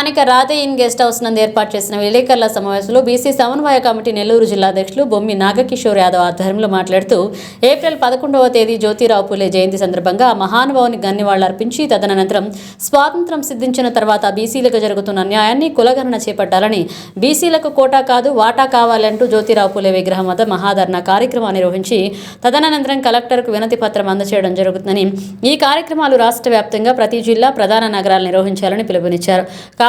స్థానిక రాధేయిన్ guest house నందు ఏర్పాటు చేసిన విలేకరుల సమావేశంలో బీసీ సమన్వయ కమిటీ నెల్లూరు జిల్లా అధ్యక్షులు బొమ్మి నాగకిషోర్ యాదవ్ ఆధ్వర్యంలో మాట్లాడుతూ ఏప్రిల్ 11వ తేదీ జ్యోతిరావు పూలే జయంతి సందర్భంగా మహానుభావుని గన్నివాళ్లర్పించి తదనంతరం స్వాతంత్ర్యం సిద్ధించిన తర్వాత బీసీలకు జరుగుతున్న న్యాయాన్ని కులగణన చేపట్టాలని, బీసీలకు కోటా కాదు వాటా కావాలంటూ జ్యోతిరావు పూలే విగ్రహం వద్ద మహాధర్నా కార్యక్రమాన్ని నిర్వహించి తదనంతరం కలెక్టర్కు వినతి పత్రం అందజేయడం జరుగుతుందని, ఈ కార్యక్రమాలు రాష్ట్ర వ్యాప్తంగా ప్రతి జిల్లా ప్రధాన నగరాలు నిర్వహించాలని పిలుపునిచ్చారు.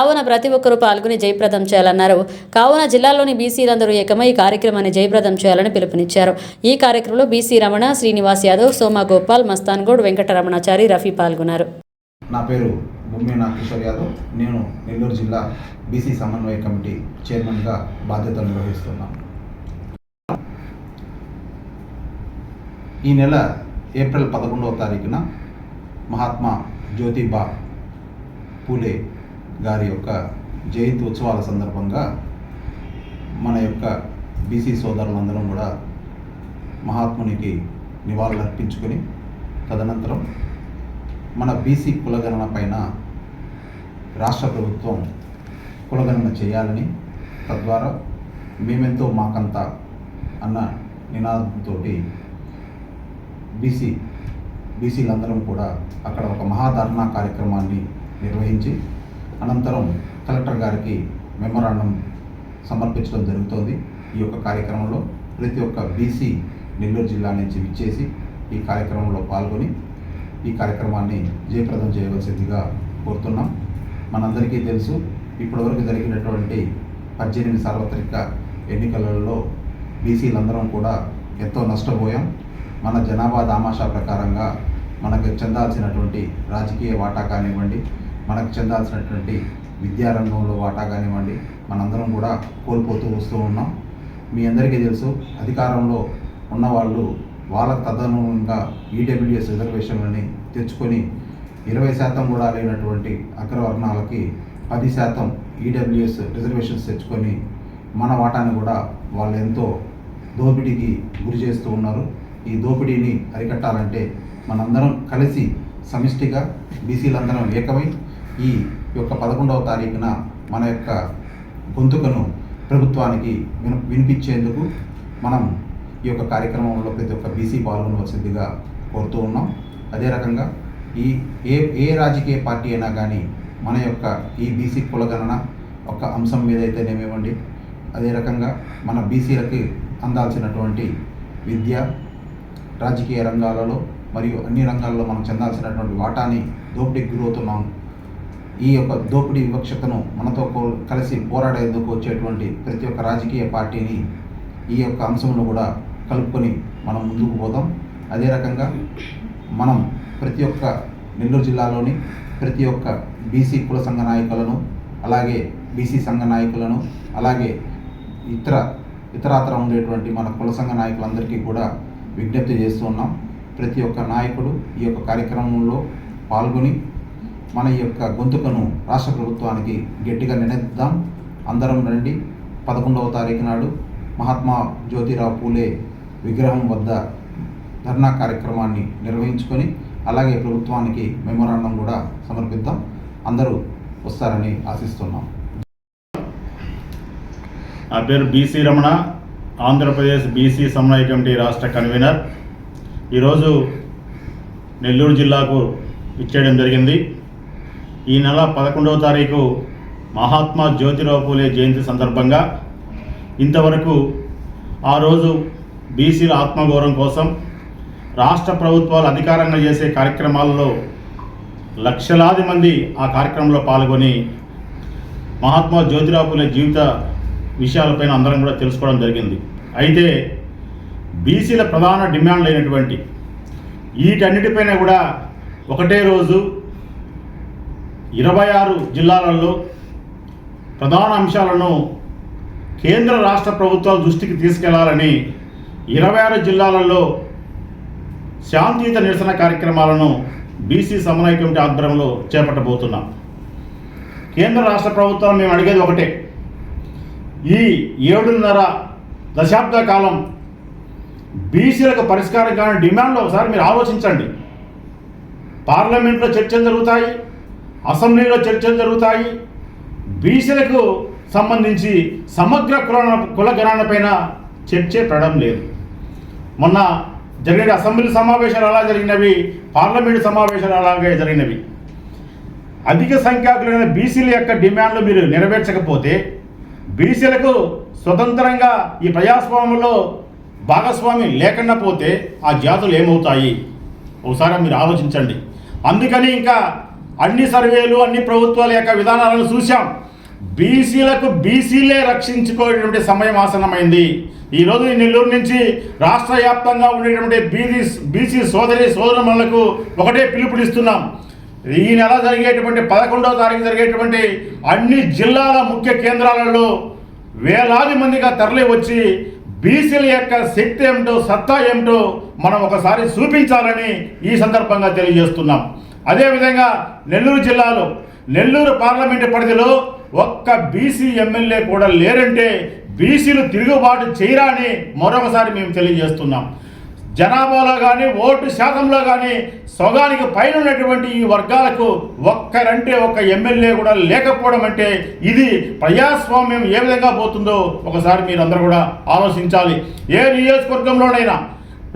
కావున ప్రతి ఒక్కరూ పాల్గొని జయప్రదం చేయాలన్నారు. కావున జిల్లాలోని బీసీలందరూ ఏకమై ఈ కార్యక్రమాన్ని జయప్రదం చేయాలని పిలుపునిచ్చారు. ఈ కార్యక్రమంలో బీసీ రమణ, శ్రీనివాస్ యాదవ్, సోమా గోపాల్, మస్తాన్ గౌడ్, వెంకటరమణాచారి, రఫీ పాల్గొన్నారు. నా పేరు బొమ్మి నాగకిషోర్ యాదవ్. నేను నెల్లూరు జిల్లా బీసీ సమన్వయ కమిటీ చైర్మన్గా బాధ్యతలు నిర్వహిస్తున్నాను. ఈ నెల ఏప్రిల్ 11వ తారీఖున మహాత్మా జ్యోతిబా పూలే గారి యొక్క జయంతి ఉత్సవాల సందర్భంగా మన యొక్క బీసీ సోదరులందరం కూడా మహాత్మునికి నివాళులు అర్పించుకొని తదనంతరం మన బీసీ కులగణన పైన రాష్ట్ర ప్రభుత్వం కులగణన చేయాలని, తద్వారా మేమెంతో మాకంత అన్న నినాదంతో బీసీలందరం కూడా అక్కడ ఒక మహాధర్నా కార్యక్రమాన్ని నిర్వహించి అనంతరం కలెక్టర్ గారికి మెమోరాండం సమర్పించడం జరుగుతోంది. ఈ యొక్క కార్యక్రమంలో ప్రతి ఒక్క బీసీ నెల్లూరు జిల్లా నుంచి విచ్చేసి ఈ కార్యక్రమంలో పాల్గొని ఈ కార్యక్రమాన్ని జయప్రదం చేయవలసిందిగా కోరుతున్నాం. మనందరికీ తెలుసు, ఇప్పటివరకు జరిగినటువంటి 18 సార్వత్రిక ఎన్నికలలో బీసీలందరం కూడా ఎంతో నష్టపోయాం. మన జనాభా దామాషా ప్రకారంగా మనకు చెందాల్సినటువంటి రాజకీయ వాటా కానివ్వండి, మనకు చెందాల్సినటువంటి విద్యారంగంలో వాటా కానివ్వండి, మనందరం కూడా కోల్పోతూ వస్తూ ఉన్నాం. మీ అందరికీ తెలుసు, అధికారంలో ఉన్నవాళ్ళు వాళ్ళకు తదనుగుణంగా ఈడబ్ల్యూఎస్ రిజర్వేషన్లని తెచ్చుకొని 20% కూడా లేనటువంటి అగ్రవర్ణాలకి 10% ఈడబ్ల్యూఎస్ రిజర్వేషన్స్ తెచ్చుకొని మన వాటాని కూడా వాళ్ళు ఎంతో దోపిడీకి గురి చేస్తూ ఉన్నారు. ఈ దోపిడీని అరికట్టాలంటే మనందరం కలిసి సమిష్టిగా బీసీలందరం ఏకమై ఈ యొక్క 11వ తారీఖున మన యొక్క గొంతుకను ప్రభుత్వానికి వినిపించేందుకు మనం ఈ యొక్క కార్యక్రమంలో ప్రతి ఒక్క బీసీ పాల్గొనవలసిందిగా కోరుతూ ఉన్నాం. అదే రకంగా ఏ రాజకీయ పార్టీ అయినా కానీ మన యొక్క ఈ బీసీ కులగణన ఒక అంశం మీద అయితేనేమివ్వండి, అదే రకంగా మన బీసీలకి అందాల్సినటువంటి విద్య, రాజకీయ రంగాలలో మరియు అన్ని రంగాల్లో మనం చెందాల్సినటువంటి వాటాని దోపిడీకి గురవుతున్నాం. ఈ యొక్క దోపిడీ వివక్షతను మనతో కలిసి పోరాడేందుకు వచ్చేటువంటి ప్రతి ఒక్క రాజకీయ పార్టీని ఈ యొక్క అంశంలో కూడా కలుపుకొని మనం ముందుకు పోదాం. అదే రకంగా మనం ప్రతి ఒక్క నెల్లూరు జిల్లాలోని ప్రతి ఒక్క బీసీ కుల సంఘ నాయకులను, అలాగే బీసీ సంఘ నాయకులను, అలాగే ఇతరాతర ఉండేటువంటి మన కుల సంఘ నాయకులందరికీ కూడా విజ్ఞప్తి చేస్తూ ఉన్నాం. ప్రతి ఒక్క నాయకుడు ఈ యొక్క కార్యక్రమంలో పాల్గొని మన యొక్క గొంతుకను రాష్ట్ర ప్రభుత్వానికి గట్టిగా నినదిద్దాం. అందరం రండి. 11వ తారీఖు నాడు మహాత్మా జ్యోతిరావు పూలే విగ్రహం వద్ద ధర్నా కార్యక్రమాన్ని నిర్వహించుకొని అలాగే ప్రభుత్వానికి మెమోరాండం కూడా సమర్పిద్దాం. అందరూ వస్తారని ఆశిస్తున్నాం. నా పేరు బీసీ రమణ, ఆంధ్రప్రదేశ్ బీసీ సమన్వయ కమిటీ రాష్ట్ర కన్వీనర్. ఈరోజు నెల్లూరు జిల్లాకు ఇచ్చేయడం జరిగింది. ఈ నెల 11వ తారీఖు మహాత్మా జ్యోతిరావు పూలే జయంతి సందర్భంగా ఇంతవరకు ఆ రోజు బీసీల ఆత్మగౌరవం కోసం రాష్ట్ర ప్రభుత్వాలు అధికారంగా చేసే కార్యక్రమాల్లో లక్షలాది మంది ఆ కార్యక్రమంలో పాల్గొని మహాత్మా జ్యోతిరావు పూలే జీవిత విషయాలపైన అందరం కూడా తెలుసుకోవడం జరిగింది. అయితే బీసీల ప్రధాన డిమాండ్లు అయినటువంటి వీటన్నిటిపైన కూడా ఒకటే రోజు 26 జిల్లాలలో ప్రధాన అంశాలను కేంద్ర రాష్ట్ర ప్రభుత్వాల దృష్టికి తీసుకెళ్లాలని 26 జిల్లాలలో శాంతియుత నిరసన కార్యక్రమాలను బీసీ సమన్వయ కమిటీ ఆధ్వర్యంలో చేపట్టబోతున్నాం. కేంద్ర రాష్ట్ర ప్రభుత్వాలు మేము అడిగేది ఒకటే, ఈ 7.5 దశాబ్ద కాలం బీసీలకు పరిష్కారం కాని డిమాండ్లు ఒకసారి మీరు ఆలోచించండి. పార్లమెంట్లో చర్చలు జరుగుతాయి, అసెంబ్లీలో చర్చలు జరుగుతాయి, బీసీలకు సంబంధించి సమగ్ర కులగణన పైన చర్చే పడడం లేదు. మొన్న జరిగిన అసెంబ్లీ సమావేశాలు అలా జరిగినవి, పార్లమెంటు సమావేశాలు అలాగే జరిగినవి. అధిక సంఖ్యాకులైన బీసీల యొక్క డిమాండ్లు మీరు నెరవేర్చకపోతే, బీసీలకు స్వతంత్రంగా ఈ ప్రజాస్వామ్యంలో భాగస్వామి లేకుండా పోతే ఆ జాతులు ఏమవుతాయి ఒకసారి మీరు ఆలోచించండి. అందుకని ఇంకా అన్ని సర్వేలు, అన్ని ప్రభుత్వాల యొక్క విధానాలను చూసాం. బీసీలకు బీసీలే రక్షించుకోవటువంటి సమయం ఆసన్నమైంది. ఈరోజు ఈ నెల్లూరు నుంచి రాష్ట్ర వ్యాప్తంగా ఉండేటువంటి బీసీ సోదరులకు ఒకటే పిలుపునిస్తున్నాం. ఈ నెల జరిగేటువంటి 11వ తారీఖు జరిగేటువంటి అన్ని జిల్లాల ముఖ్య కేంద్రాలలో వేలాది మందిగా తరలి వచ్చి బీసీల యొక్క శక్తి ఏమిటో, సత్తా ఏమిటో మనం ఒకసారి చూపించాలని ఈ సందర్భంగా తెలియజేస్తున్నాం. అదేవిధంగా నెల్లూరు జిల్లాలో, నెల్లూరు పార్లమెంటు పరిధిలో ఒక్క బీసీ ఎమ్మెల్యే కూడా లేరంటే బీసీలు తిరుగుబాటు చేయరా అని మరొకసారి మేము తెలియజేస్తున్నాం. జనాభాలో కానీ, ఓటు శాతంలో కానీ సగానికి పైన ఉన్నటువంటి ఈ వర్గాలకు ఒక్కరంటే ఒక్క ఎమ్మెల్యే కూడా లేకపోవడం అంటే ఇది ప్రజాస్వామ్యం ఏ విధంగా పోతుందో ఒకసారి మీరందరూ కూడా ఆలోచించాలి. ఏ నియోజకవర్గంలోనైనా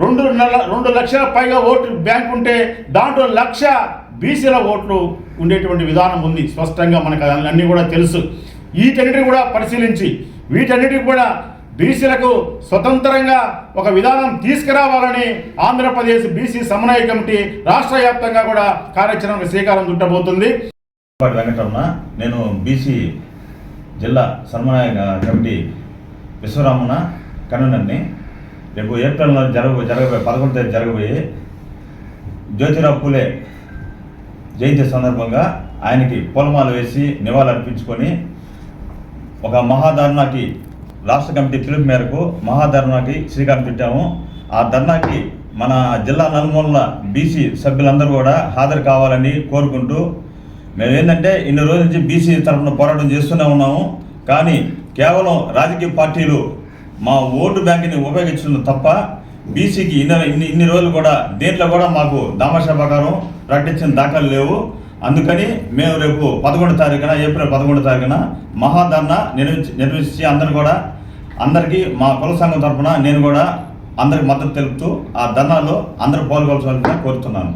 2 లక్షల పైగా ఓటు బ్యాంక్ ఉంటే దాంట్లో 1 లక్ష బీసీల ఓట్లు ఉండేటువంటి విధానం ఉంది. స్పష్టంగా మనకు అన్నీ కూడా తెలుసు. వీటన్నిటిని కూడా పరిశీలించి వీటన్నిటికి కూడా బీసీలకు స్వతంత్రంగా ఒక విధానం తీసుకురావాలని ఆంధ్రప్రదేశ్ బీసీ సమన్వయ కమిటీ రాష్ట్ర వ్యాప్తంగా కూడా కార్యాచరణకు శ్రీకారం చుట్టబోతుంది. వెంకటరమణ, నేను బీసీ జిల్లా సమన్వయ కమిటీ విశ్వరామణ కన్వీనర్ని. రేపు ఏప్రిల్లో జరగబోయే 11వ తేదీ జరగబోయే జ్యోతిరావు పూలే జయంతి సందర్భంగా ఆయనకి పూలమాల వేసి నివాళులర్పించుకొని ఒక మహాధర్నాకి రాష్ట్ర కమిటీ పిలుపు మేరకు మహాధర్నాకి శ్రీకారం చుట్టాము. ఆ ధర్నాకి మన జిల్లా నలుమూలల బీసీ సభ్యులందరూ కూడా హాజరు కావాలని కోరుకుంటూ, మేము ఏంటంటే ఇన్ని రోజుల నుంచి బీసీ తరఫున పోరాటం చేస్తూనే ఉన్నాము. కానీ కేవలం రాజకీయ పార్టీలు మా ఓటు బ్యాంకుని ఉపయోగించడం తప్ప బీసీకి ఇన్ని రోజులు కూడా దేంట్లో కూడా మాకు దామాషా ప్రకారం ప్రకటించిన దాఖలు లేవు. అందుకని మేము రేపు 11వ తారీఖున, ఏప్రిల్ 11వ తారీఖున మహాధర్నా నిర్వహించి అందరికీ మా కుల సంఘం తరఫున నేను కూడా అందరికి మద్దతు తెలుపుతూ ఆ ధర్నాలో అందరూ పాల్గొనవలసిందిగా కోరుతున్నాను.